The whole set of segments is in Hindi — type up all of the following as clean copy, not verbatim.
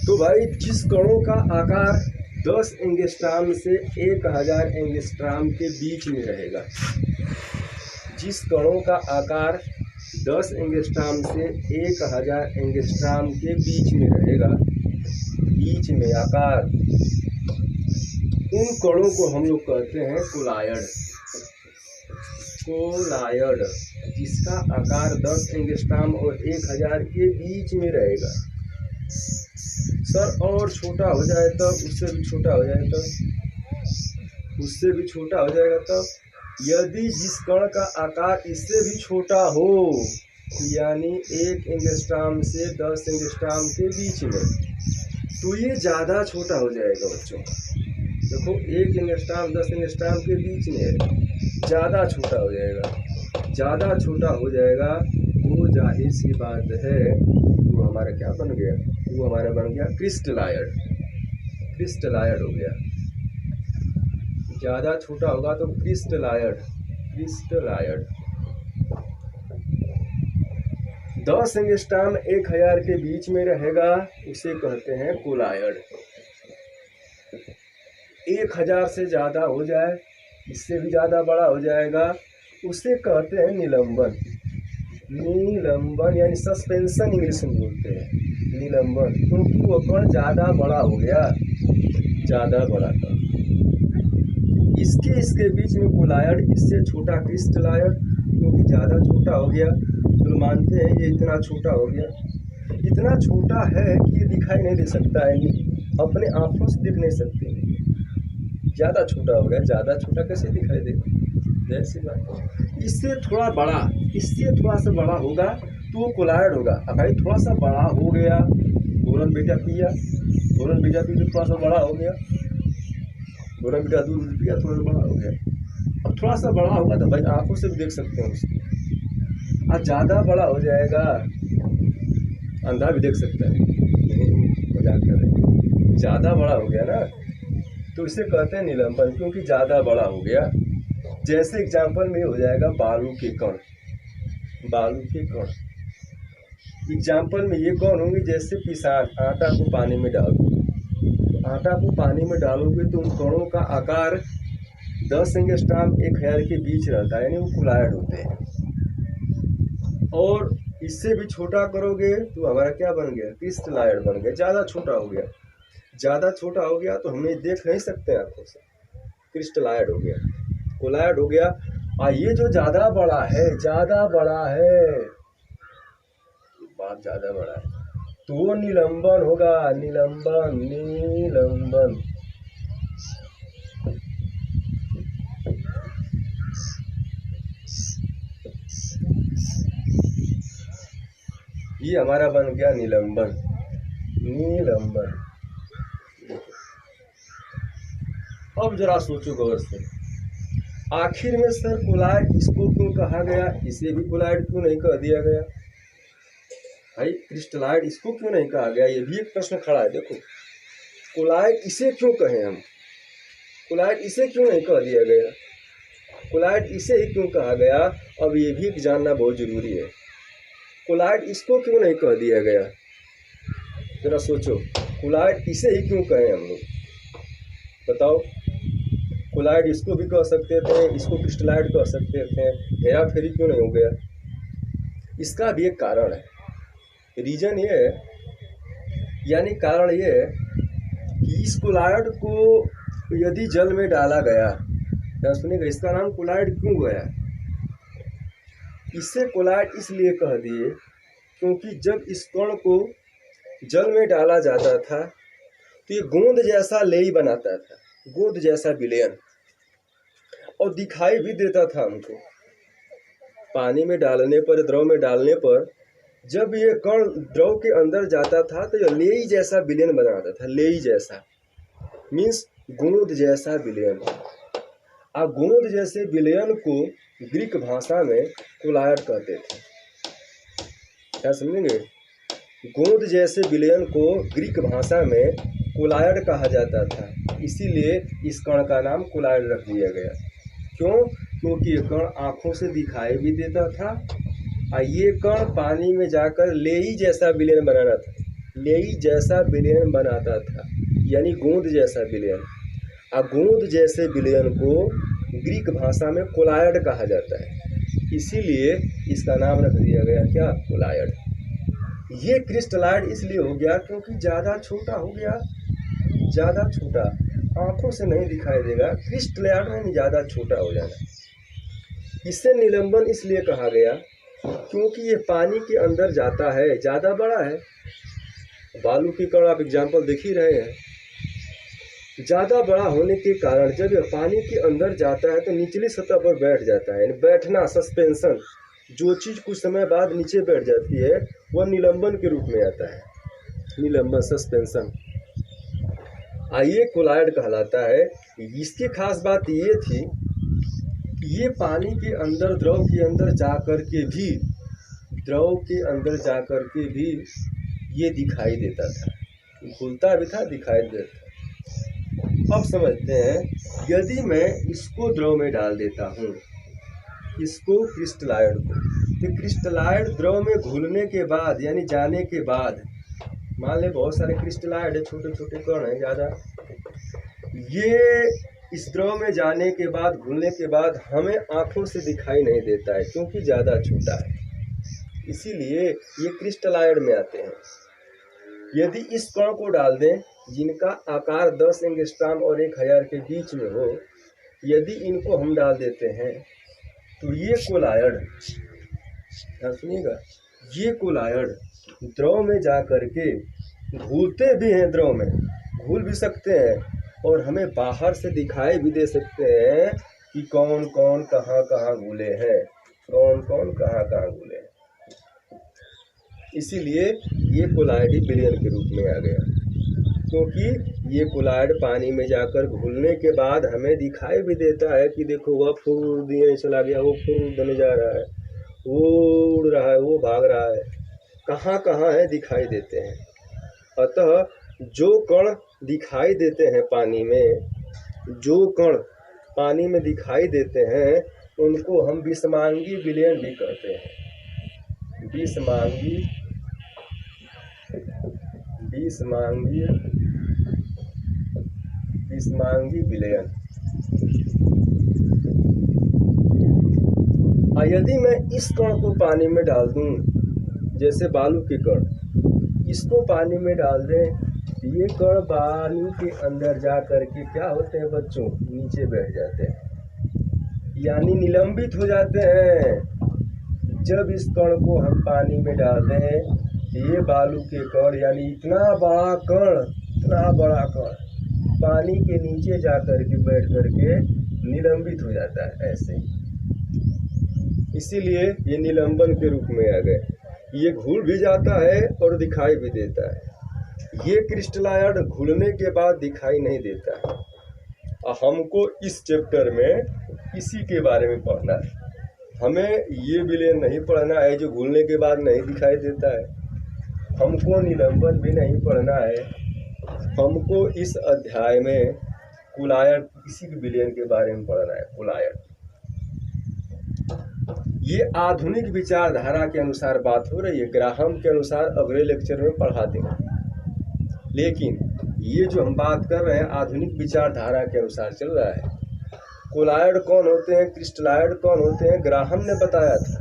तो भाई जिस कणों का आकार 10 एंगस्ट्राम से 1000 एंगस्ट्राम के बीच में रहेगा, जिस कणों का आकार 10 एंगस्ट्राम से 1000 एंगस्ट्राम के बीच में रहेगा, बीच में आकार, उन कणों को हम लोग कहते हैं कोलायड। कोलायड जिसका आकार 10 एंगस्ट्राम और 1000 के बीच में रहेगा। सर और छोटा हो जाए तब, उससे भी छोटा हो जाए तब, उससे भी छोटा हो जाएगा तब, यदि जिस कण का आकार इससे भी छोटा हो, यानी 1 एंगस्ट्राम से 10 एंगस्ट्राम के बीच में, तो ये ज़्यादा छोटा हो जाएगा बच्चों। देखो 1 एंगस्ट्राम 10 एंगस्ट्राम के बीच में है, ज़्यादा छोटा हो जाएगा। ज़्यादा छोटा हो जाएगा तो जाहिर सी बात है वो हमारा क्या बन गया, वो हमारा बन गया क्रिस्टलायड। क्रिस्टलायड हो गया। ज़्यादा छोटा होगा तो क्रिस्टलायड। क्रिस्टलायड 10 एंगस्ट्राम 1000 के बीच में रहेगा, उसे कहते हैं कोलायड। 1000 से ज़्यादा हो जाए, इससे भी ज़्यादा बड़ा हो जाएगा, उसे कहते हैं निलंबन। निलंबन यानी सस्पेंशन इंग्लिश में बोलते हैं, निलंबन, क्योंकि वो कण ज़्यादा बड़ा हो गया, ज़्यादा बड़ा था। इसके बीच में कोलायड, इससे छोटा क्रिस्टलायड, क्योंकि ज़्यादा छोटा हो गया तो मानते हैं ये इतना छोटा हो गया। इतना छोटा है कि ये दिखाई नहीं दे सकता है, अपने आँखों से देख नहीं सकते, ज़्यादा छोटा हो गया। ज़्यादा छोटा कैसे दिखाई देगा, ऐसी बात। इससे थोड़ा बड़ा, इससे थोड़ा सा बड़ा होगा तो वो कोलायड होगा। अब भाई थोड़ा सा बड़ा हो गया, बोरन बीटा पिया, बोरन बीटा पी तो थोड़ा सा बड़ा हो गया, बोरन बीटा दूध पिया, थोड़ा सा बड़ा हो गया। अब थोड़ा सा बड़ा होगा तो भाई आंखों से भी देख सकते हैं उसको। अब ज़्यादा बड़ा हो जाएगा, अंधा भी देख सकता है, मजाक कर रहे हैं। ज़्यादा बड़ा हो गया ना, तो इसे कहते हैं निलंबन, क्योंकि ज़्यादा बड़ा हो गया। जैसे एग्जाम्पल में हो जाएगा बालू के कण। बालू के कण एग्जाम्पल में ये कौन होंगे, जैसे किसान आटा को पानी में डालो, तो आटा को पानी में डालोगे तो उन कणों का आकार 10 एंगस्ट्राम 1000 के बीच रहता है, यानी वो कोलायड होते हैं। और इससे भी छोटा करोगे तो हमारा क्या बन गया, क्रिस्टलायड बन गया। ज़्यादा छोटा हो गया, ज़्यादा छोटा हो गया तो हमें देख नहीं सकते आंखों से, क्रिस्टलायड हो गया, कोलायड हो गया। और ये जो ज़्यादा बड़ा है, ज़्यादा बड़ा है, बात ज़्यादा बड़ा है, तो वो निलंबन होगा। निलंबन, निलंबन। ये हमारा बन गया निलंबन। निलंबन। अब जरा सोचो गौर से, आखिर में सर कोलायड इसको क्यों कहा गया, इसे भी कोलायड क्यों नहीं कह दिया गया भाई? क्रिस्टलायड इसको क्यों नहीं कहा गया, ये भी एक प्रश्न खड़ा है। देखो कोलायड इसे क्यों कहें हम, कोलायड इसे क्यों नहीं कह दिया गया, कोलायड इसे ही क्यों कहा गया, अब ये भी जानना बहुत जरूरी है। कोलायड इसको क्यों नहीं कह दिया गया, जरा सोचो, कोलायड इसे ही क्यों कहें हम लोग, बताओ। कोलायड इसको भी कह सकते थे, इसको क्रिस्टलायड कह सकते थे, हेरा फेरी क्यों नहीं हो गया? इसका भी एक कारण है, रीजन ये है, यानी कारण ये है कि इस कोलायड को यदि जल में डाला गया, तो सुनिएगा, इसका नाम कोलायड क्यों गया? इससे कोलायड इसलिए कह दिए क्योंकि जब इस कण को जल में डाला जाता था तो ये गोंद जैसा लेई बनाता था, गोंद जैसा विलयन, और दिखाई भी देता था हमको। पानी में डालने पर, द्रव में डालने पर, जब ये कण द्रव के अंदर जाता था तो ये लेई जैसा विलयन बनाता था। लेई जैसा मीन्स गोंद जैसा विलयन। अब गोंद जैसे विलयन को ग्रीक भाषा में कोलायड कहते थे। क्या समझेंगे? गोंद जैसे विलयन को ग्रीक भाषा में कोलायड कहा जाता था, इसीलिए इस कण का नाम कोलायड रख दिया गया। क्यों? क्योंकि ये कण आँखों से दिखाई भी देता था और ये कण पानी में जाकर लेई जैसा विलयन बनाना था, लेई जैसा विलयन बनाता था, यानी गोंद जैसा विलयन। गोंद जैसे विलयन को ग्रीक भाषा में कोलायड कहा जाता है, इसीलिए इसका नाम रख दिया गया क्या, कोलायड। ये क्रिस्टलाइड इसलिए हो गया क्योंकि ज़्यादा छोटा हो गया, ज़्यादा छोटा, आंखों से नहीं दिखाई देगा, क्रिस्टलाइड में ज़्यादा छोटा हो जाना। इसे निलंबन इसलिए कहा गया क्योंकि ये पानी के अंदर जाता है, ज़्यादा बड़ा है। बालू की कण आप एग्जाम्पल देख ही रहे हैं, ज़्यादा बड़ा होने के कारण जब यह पानी के अंदर जाता है तो निचली सतह पर बैठ जाता है। बैठना, सस्पेंशन, जो चीज़ कुछ समय बाद नीचे बैठ जाती है वह निलंबन के रूप में आता है, निलंबन, सस्पेंशन। ये कोलायड कहलाता है। इसकी खास बात ये थी कि ये पानी के अंदर, द्रव के अंदर जा कर के भी, द्रव के अंदर जा कर के भी ये दिखाई देता था, घुलता भी था, दिखाई देता था। अब समझते हैं, यदि मैं इसको द्रव में डाल देता हूँ, इसको क्रिस्टलाइड को, तो क्रिस्टलाइड द्रव में घुलने के बाद, यानी जाने के बाद, मान ले बहुत सारे क्रिस्टलाइड है, छोटे छोटे कण हैं ज़्यादा, ये इस द्रव में जाने के बाद, घुलने के बाद हमें आँखों से दिखाई नहीं देता है क्योंकि ज़्यादा छोटा है, इसीलिए ये क्रिस्टलाइड में आते हैं। यदि इस कण को डाल दें जिनका आकार 10 एंगस्ट्रॉम और 1000 के बीच में हो, यदि इनको हम डाल देते हैं तो ये कोलायड, सुनिएगा, ये कोलायड द्रव में जा कर के घुलते भी हैं, द्रव में घुल भी सकते हैं और हमें बाहर से दिखाई भी दे सकते हैं कि कौन कौन कहाँ कहाँ घुले हैं, कौन कौन कहाँ कहाँ घुले हैं। इसीलिए ये कोलायडी विलयन के रूप में आ गया, क्योंकि ये कोलायड पानी में जाकर घुलने के बाद हमें दिखाई भी देता है कि देखो वह फुर दिए चला गया, वो फुर देने जा रहा है, वो उड़ रहा है, वो भाग रहा है, कहाँ कहाँ है दिखाई देते हैं। अतः जो कण दिखाई देते हैं पानी में, जो कण पानी में दिखाई देते हैं उनको हम विषमांगी विलयन भी कहते हैं, विषमांगी विलयन। यदि मैं इस कण को पानी में डाल दूं, जैसे बालू के कण, इसको पानी में डाल दें, ये कण पानी के अंदर जा कर के क्या होते हैं बच्चों, नीचे बैठ जाते हैं, यानी निलंबित हो जाते हैं। जब इस कण को हम पानी में डाल दें, ये बालू के कण, यानी इतना बड़ा कण, इतना बड़ा कण पानी के नीचे जा कर के बैठ कर के निलंबित हो जाता है, ऐसे। इसीलिए ये निलंबन के रूप में आ गए। ये घुल भी जाता है और दिखाई भी देता है। ये क्रिस्टलाइड घुलने के बाद दिखाई नहीं देता है। हमको इस चैप्टर में इसी के बारे में पढ़ना है। हमें ये विलयन नहीं पढ़ना है जो घुलने के बाद नहीं दिखाई देता है, हमको निलंबन भी नहीं पढ़ना है। हमको इस अध्याय में कोलायड, इसी के विलयन के बारे में पढ़ना है, कोलायड। ये आधुनिक विचारधारा के अनुसार बात हो रही है, ग्राहम के अनुसार अगले लेक्चर में पढ़ा देंगे, लेकिन ये जो हम बात कर रहे हैं आधुनिक विचारधारा के अनुसार चल रहा है। कोलायड कौन होते हैं, क्रिस्टलाइड कौन होते हैं, ग्राहम ने बताया था,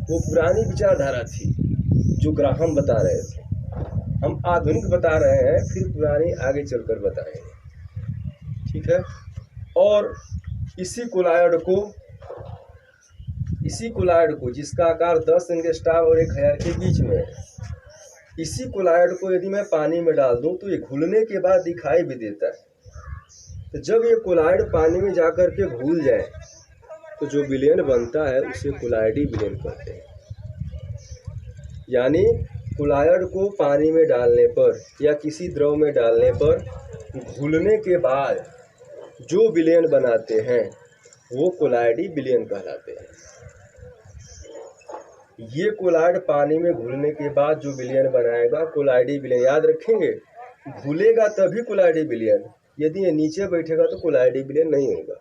वो पुरानी विचारधारा थी जो ग्राहम बता रहे थे। हम आधुनिक बता रहे हैं, फिर पुरानी आगे चलकर बताएंगे, ठीक है। और इसी कोलायड को जिसका आकार 10 एंगस्ट्रॉम और 1000 के बीच में है, इसी कोलायड को यदि मैं पानी में डाल दूं तो ये घुलने के बाद दिखाई भी देता है। तो जब ये कोलायड पानी में जाकर के घुल जाए तो जो विलयन बनता है उसे कोलायडी विलयन कहते हैं। यानी कोलायड को पानी में डालने पर या किसी द्रव में डालने पर घुलने के बाद जो विलयन बनाते हैं वो कोलायडी विलयन कहलाते हैं। ये कोलायड पानी में घुलने के बाद जो विलयन बनाएगा कोलायडी विलयन, याद रखेंगे, घुलेगा तभी कोलायडी विलयन, यदि ये नीचे बैठेगा तो कोलायडी विलयन नहीं होगा।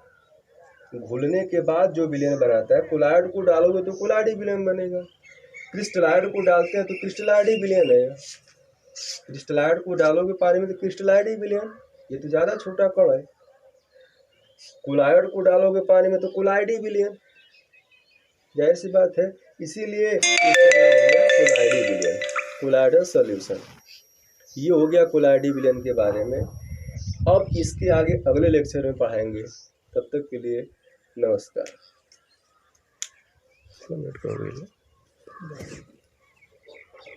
घुलने के बाद जो विलयन बनाता है, कोलायड को डालोगे तो कोलायडी विलयन बनेगा, क्रिस्टलाइड को डालते हैं तो क्रिस्टलाइडी विलयन है। क्रिस्टलाइड को डालोगे पानी में तो क्रिस्टलाइड ही विलयन, ये तो ज़्यादा छोटा कण है। कोलाइड को डालोगे पानी में तो कोलाइड ही विलयन, जाहिर सी बात है। इसीलिए कोलाइडी विलयन, कोलाइडल सॉल्यूशन। ये हो गया कोलाइडी विलयन के बारे में। अब इसके आगे अगले लेक्चर में पढ़ाएंगे। तब तक के लिए नमस्कार।